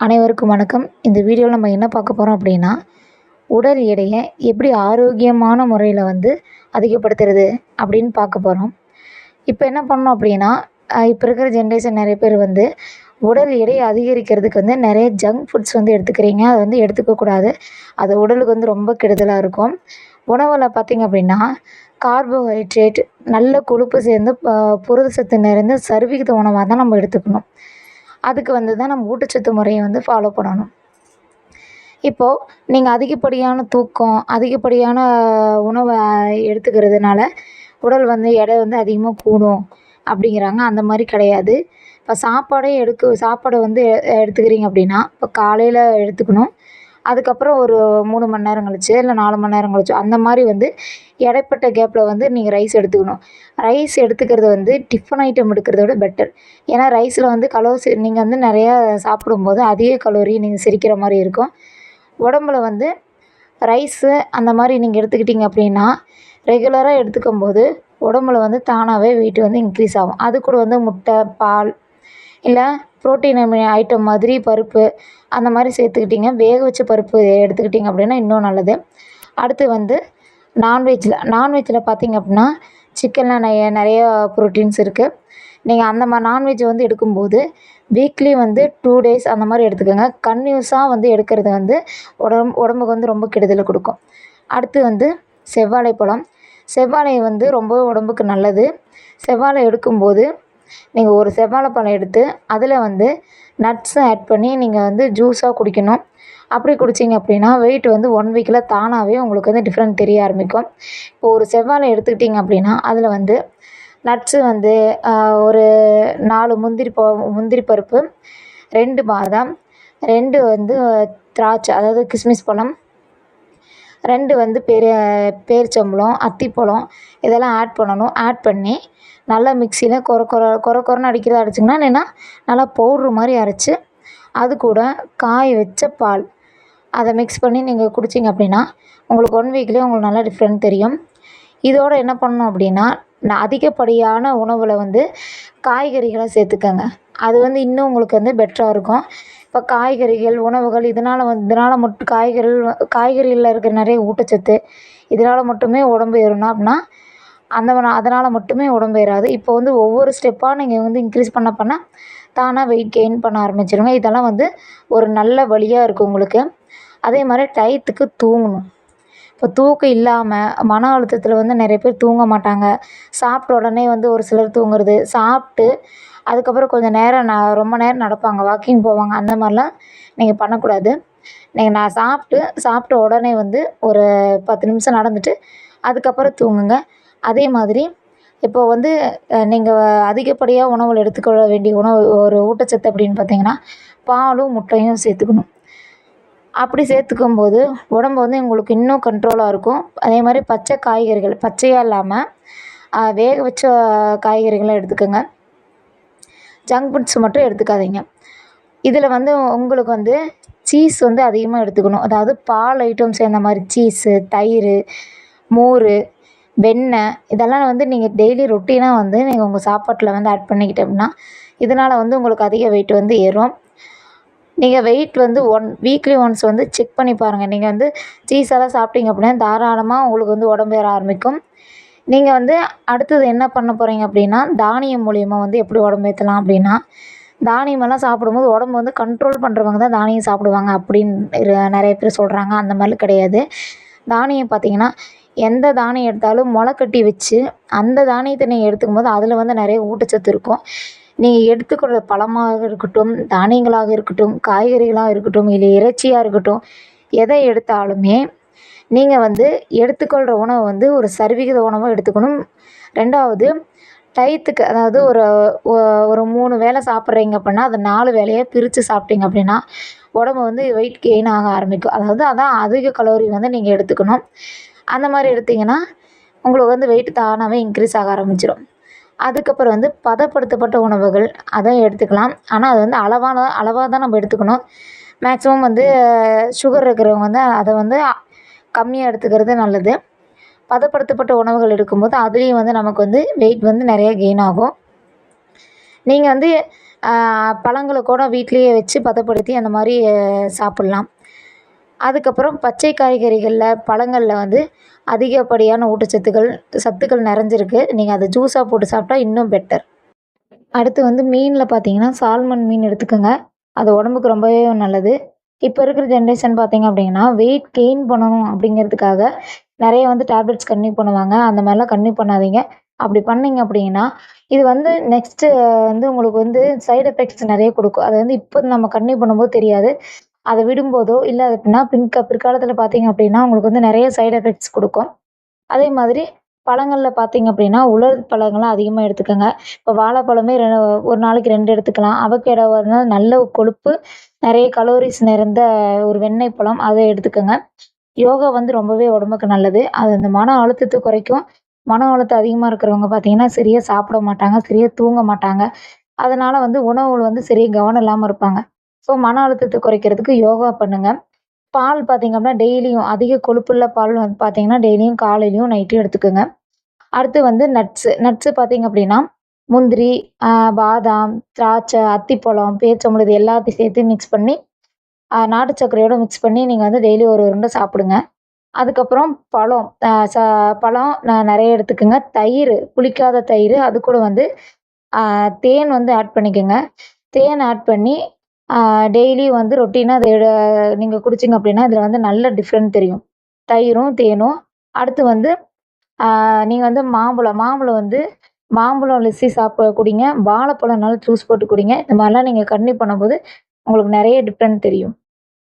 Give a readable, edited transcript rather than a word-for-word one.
அனைவருக்கும் வணக்கம். இந்த வீடியோவில் நம்ம என்ன பார்க்க போகிறோம் அப்படின்னா, உடல் எடையை எப்படி ஆரோக்கியமான முறையில் அதிகப்படுத்துறது அப்படின்னு பார்க்க போகிறோம். இப்போ என்ன பண்ணணும் அப்படின்னா, இப்போ இருக்கிற ஜென்ரேஷன் நிறைய பேர் உடல் எடையை அதிகரிக்கிறதுக்கு நிறைய ஜங்க் ஃபுட்ஸ் எடுத்துக்கிறீங்க. அது எடுத்துக்கக்கூடாது. அது உடலுக்கு ரொம்ப கெடுதலாக இருக்கும். உணவில் பார்த்திங்க அப்படின்னா, கார்போஹைட்ரேட், நல்ல கொழுப்பு சேர்ந்து புரதச்சத்து நிறைந்த சரிவிகித உணவாக தான் நம்ம எடுத்துக்கணும். அதுக்கு தான் நம்ம ஊட்டச்சத்து முறையை ஃபாலோ பண்ணணும். இப்போது நீங்கள் அதிகப்படியான தூக்கம், அதிகப்படியான உணவை எடுத்துக்கிறதுனால உடல் எடை அதிகமாக கூடும் அப்படிங்கிறாங்க. அந்த மாதிரி கிடையாது. இப்போ சாப்பாடை எடுத்துக்கிறீங்க அப்படின்னா, இப்போ காலையில் எடுத்துக்கணும். அதுக்கப்புறம் ஒரு 3 மணி நேரம் கழிச்சு இல்லை 4 மணி நேரம் கழிச்சோ அந்த மாதிரி இடைப்பட்ட கேப்பில் நீங்கள் ரைஸ் எடுத்துக்கணும். ரைஸ் எடுத்துக்கிறது டிஃபன் ஐட்டம் எடுக்கிறத விட பெட்டர். ஏன்னா ரைஸில் கலோரிஸ் நீங்கள் நிறையா சாப்பிடும்போது அதிக கலோரி நீங்கள் செரிக்கிற மாதிரி இருக்கும். உடம்புல ரைஸு அந்த மாதிரி நீங்கள் எடுத்துக்கிட்டிங்க அப்படின்னா, ரெகுலராக எடுத்துக்கும்போது உடம்புல தானாகவே வெயிட் இன்க்ரீஸ் ஆகும். அது கூட முட்டை, பால் இல்லை ப்ரோட்டீன் ஐட்டம் மாதிரி பருப்பு அந்த மாதிரி சேர்த்துக்கிட்டிங்க. வேக வச்ச பருப்பு எடுத்துக்கிட்டிங்க அப்படின்னா இன்னும் நல்லது. அடுத்து நான்வெஜ்ஜில் பார்த்திங்க அப்படின்னா, சிக்கனில் நிறைய ப்ரோட்டீன்ஸ் இருக்குது. நீங்கள் அந்த மாதிரி நான்வெஜ் எடுக்கும்போது வீக்லி 2 டேஸ் அந்த மாதிரி எடுத்துக்கோங்க. கன்டினியூஸாக எடுக்கிறது உடம்புக்கு ரொம்ப கெடுதலை கொடுக்கும். அடுத்து செவ்வாழை பழம். செவ்வாழை ரொம்ப உடம்புக்கு நல்லது. செவ்வாழை எடுக்கும்போது நீங்கள் ஒரு செவ்வாழை பழம் எடுத்து அதில் நட்ஸை ஆட் பண்ணி நீங்கள் ஜூஸாக குடிக்கணும். அப்படி குடிச்சிங்க அப்படின்னா வெயிட் 1 வீக்கில் தானாகவே உங்களுக்கு டிஃப்ரெண்ட் தெரிய ஆரம்பிக்கும். இப்போ ஒரு செவ்வாழை எடுத்துக்கிட்டிங்க அப்படின்னா அதில் நட்ஸு ஒரு 4 முந்திரி பருப்பு, 2 பாதாம், 2 திராட்சை அதாவது கிஸ்மிஸ் பழம், 2 பேரிச்சம்பழம், அத்திப்பழம் இதெல்லாம் ஆட் பண்ணணும். ஆட் பண்ணி நல்லா மிக்சியில் கொரன்னு அடிச்சிங்கன்னா இல்லைன்னா நல்லா பவுட்ரு மாதிரி அரைச்சி அது கூட காய வச்ச பால் அதை மிக்ஸ் பண்ணி நீங்கள் குடிச்சிங்க அப்படின்னா உங்களுக்கு 1 வீக்லேயே உங்களுக்கு நல்லா டிஃப்ரெண்ட் தெரியும். இதோடு என்ன பண்ணணும் அப்படின்னா, அதிகப்படியான உணவில் காய்கறிகளை சேர்த்துக்கங்க. அது இன்னும் உங்களுக்கு பெட்டராக இருக்கும். இப்போ காய்கறிகள், உணவுகள் இதனால் மட்டும் காய்கறிகளில் இருக்கிற நிறைய ஊட்டச்சத்து இதனால் மட்டுமே உடம்பு ஏறணும் அப்படின்னா அதனால் மட்டுமே உடம்பு ஏறாது. இப்போ ஒவ்வொரு ஸ்டெப்பாக நீங்கள் இன்க்ரீஸ் பண்ண தானாக வெயிட் கெயின் பண்ண ஆரம்பிச்சிருங்க. இதெல்லாம் ஒரு நல்ல வழியாக இருக்கும் உங்களுக்கு. அதே மாதிரி டயத்துக்கு தூங்கணும். இப்போ தூக்கம் இல்லாமல் மன அழுத்தத்தில் நிறைய பேர் தூங்க மாட்டாங்க. சாப்பிட்ட உடனே ஒரு சிலர் தூங்குறது, சாப்பிட்டு அதுக்கப்புறம் கொஞ்சம் நேரம் ரொம்ப நேரம் நடப்பாங்க, வாக்கிங் போவாங்க. அந்த மாதிரிலாம் நீங்கள் பண்ணக்கூடாது. நான் சாப்பிட்ட உடனே ஒரு 10 நிமிஷம் நடந்துட்டு அதுக்கப்புறம் தூங்குங்க. அதே மாதிரி இப்போ நீங்கள் அதிகப்படியாக உணவில் எடுத்துக்கொள்ள வேண்டிய ஒரு ஊட்டச்சத்து அப்படின்னு பார்த்தீங்கன்னா, பாலும் முட்டையும் சேர்த்துக்கணும். அப்படி சேர்த்துக்கும்போது உடம்பு உங்களுக்கு இன்னும் கண்ட்ரோலாக இருக்கும். அதே மாதிரி பச்சை காய்கறிகள், பச்சையாக இல்லாமல் வேக வச்ச காய்கறிகளை எடுத்துக்கோங்க. ஜங்க் ஃபுட்ஸ் மட்டும் எடுத்துக்காதீங்க. இதில் உங்களுக்கு சீஸ் அதிகமாக எடுத்துக்கணும். அதாவது பால் ஐட்டம்ஸ் இந்த மாதிரி சீஸு, தயிர், மோர், வெண்ணெய் இதெல்லாம் நீங்கள் டெய்லி ரொட்டீனாக நீங்கள் உங்கள் சாப்பாட்டில் ஆட் பண்ணிக்கிட்டோம்னா இதனால் உங்களுக்கு அதிக வெயிட் ஏறும். நீங்கள் வெயிட் வீக்லி ஒன்ஸ் செக் பண்ணி பாருங்கள். நீங்கள் சீஸ் எல்லாம் சாப்பிட்டீங்க அப்படின்னா தாராளமாக உங்களுக்கு உடம்பு ஏற ஆரம்பிக்கும். நீங்கள் அடுத்தது என்ன பண்ண போகிறீங்க அப்படின்னா, தானியம் மூலிமா எப்படி உடம்பு ஏற்றலாம் அப்படின்னா, தானியமெல்லாம் சாப்பிடும்போது உடம்பு கண்ட்ரோல் பண்ணுறவங்க தான் தானியம் சாப்பிடுவாங்க அப்படின்னு நிறைய பேர் சொல்கிறாங்க. அந்த மாதிரி கிடையாது. தானியம் பார்த்திங்கன்னா எந்த தானியம் எடுத்தாலும் முளைக்கட்டி வச்சு அந்த தானியத்தை நீங்கள் எடுத்துக்கும்போது அதில் நிறைய ஊட்டச்சத்து இருக்கும். நீங்கள் எடுத்துக்கிற பழமாக இருக்கட்டும், தானியங்களாக இருக்கட்டும், காய்கறிகளாக இருக்கட்டும், இல்லை இறைச்சியாக இருக்கட்டும், எதை எடுத்தாலுமே நீங்கள் எடுத்துக்கொள்கிற உணவு ஒரு சரிவிகித உணவாக எடுத்துக்கணும். 2வது டயத்துக்கு, அதாவது ஒரு 3 வேளை சாப்பிட்றீங்க அப்படின்னா அதை 4 வேளையாக பிரித்து சாப்பிட்டீங்க அப்படின்னா உடம்பு வெயிட் கெயின் ஆக ஆரம்பிக்கும். அதான் அதிக கலோரி நீங்கள் எடுத்துக்கணும். அந்த மாதிரி எடுத்திங்கன்னா உங்களுக்கு வெயிட் தானாகவே இன்க்ரீஸ் ஆக ஆரம்பிச்சிடும். அதுக்கப்புறம் பதப்படுத்தப்பட்ட உணவுகள் அதை எடுத்துக்கலாம். ஆனால் அது அளவாக தான் நம்ம எடுத்துக்கணும். மேக்ஸிமம் சுகர் இருக்கிறவங்க அதை கம்மியாக எடுத்துக்கிறது நல்லது. பதப்படுத்தப்பட்ட உணவுகள் எடுக்கும்போது அதுலேயும் நமக்கு வெயிட் நிறைய கெயின் ஆகும். நீங்கள் பழங்கள கூட வீட்லேயே வச்சு பதப்படுத்தி அந்த மாதிரி சாப்பிட்லாம். அதுக்கப்புறம் பச்சை காய்கறிகளில் பழங்களில் வந்து அதிகப்படியான சத்துக்கள் நிறைஞ்சிருக்கு. நீங்கள் அதை ஜூஸாக போட்டு சாப்பிட்டா இன்னும் பெட்டர். அடுத்து வந்து மீனில் பார்த்தீங்கன்னா சால்மன் மீன் எடுத்துக்கோங்க. அது உடம்புக்கு ரொம்பவே நல்லது. இப்போ இருக்கிற ஜென்ரேஷன் பார்த்தீங்க அப்படின்னா வெயிட் கெயின் பண்ணணும் அப்படிங்கிறதுக்காக நிறைய வந்து டேப்லெட்ஸ் கன்டினியூ பண்ணுவாங்க. அந்த மாதிரிலாம் கன்டினியூ பண்ணாதீங்க. அப்படி பண்ணீங்க அப்படின்னா இது வந்து நெக்ஸ்ட்டு வந்து உங்களுக்கு வந்து சைட் எஃபெக்ட்ஸ் நிறைய கொடுக்கும். அது வந்து இப்போ நம்ம கன்டினியூ பண்ணும்போது தெரியாது. அதை விடும்போதோ இல்லை அப்படின்னா பிற்காலத்தில் பார்த்தீங்க அப்படின்னா உங்களுக்கு வந்து நிறைய சைட் எஃபெக்ட்ஸ் கொடுக்கும். அதே மாதிரி பழங்கள்ல பார்த்தீங்க அப்படின்னா, உலர் பழங்கள அதிகமா எடுத்துக்கங்க. இப்போ வாழைப்பழமே ஒரு நாளைக்கு 2 எடுத்துக்கலாம். அவகேடோ வந்து நல்ல கொழுப்பு, நெறைய கலோரிஸ் நிறைந்த ஒரு வெண்ணெய் பழம், அத எடுத்துக்கங்க. யோகா வந்து ரொம்பவே உடம்புக்கு நல்லது. அது அந்த மன அழுத்தத்த குறைக்கும். மன அழுத்தம் அதிகமா இருக்கிறவங்க பார்த்தீங்கன்னா, சரியா சாப்பிட மாட்டாங்க, சரியா தூங்க மாட்டாங்க. அதனால வந்து உணவுல வந்து சரியா கவனம் இல்லாம இருப்பாங்க. ஸோ மன அழுத்தத்த குறைக்கிறதுக்கு யோகா பண்ணுங்க. பால் பார்த்தீங்க அப்படின்னா, டெய்லியும் அதிக கொழுப்புள்ள பால் வந்து பார்த்தீங்கன்னா, டெய்லியும் காலையிலயும், நைட்டும் எடுத்துக்கங்க. அடுத்து வந்து நட்ஸு பார்த்தீங்க அப்படின்னா, முந்திரி, பாதாம், திராட்சை, அத்திப்பழம், பேரிச்சம்பழம் இது எல்லாத்தையும் சேர்த்து மிக்ஸ் பண்ணி, நாட்டு சர்க்கரையோட மிக்ஸ் பண்ணி நீங்க வந்து டெய்லி ஒரு உருண்டை சாப்பிடுங்க. அதுக்கப்புறம் பழம், அ ச பழம் நெறைய எடுத்துக்கங்க. தயிரு, புளிக்காத தயிரு, அது கூட வந்து தேன் வந்து ஆட் பண்ணிக்கங்க. தேன் ஆட் பண்ணி டெய்லி வந்து ரொட்டீனா நீங்க குடிச்சீங்க அப்படின்னா, இதில வந்து நல்ல டிஃப்ரெண்ட் தெரியும். தயிரும், தேனும். அடுத்து வந்து நீங்க வந்து மாம்பழம் வந்து மாம்பழம் லஸ்ஸி குடிங்க. வாழைப்பழம் நல்லா ஜூஸ் போட்டு குடிங்க. இந்த மாரிலாம் நீங்க கன்டின்யூ பண்ணும்போது, உங்களுக்கு நெறைய டிஃப்ரெண்ட் தெரியும்.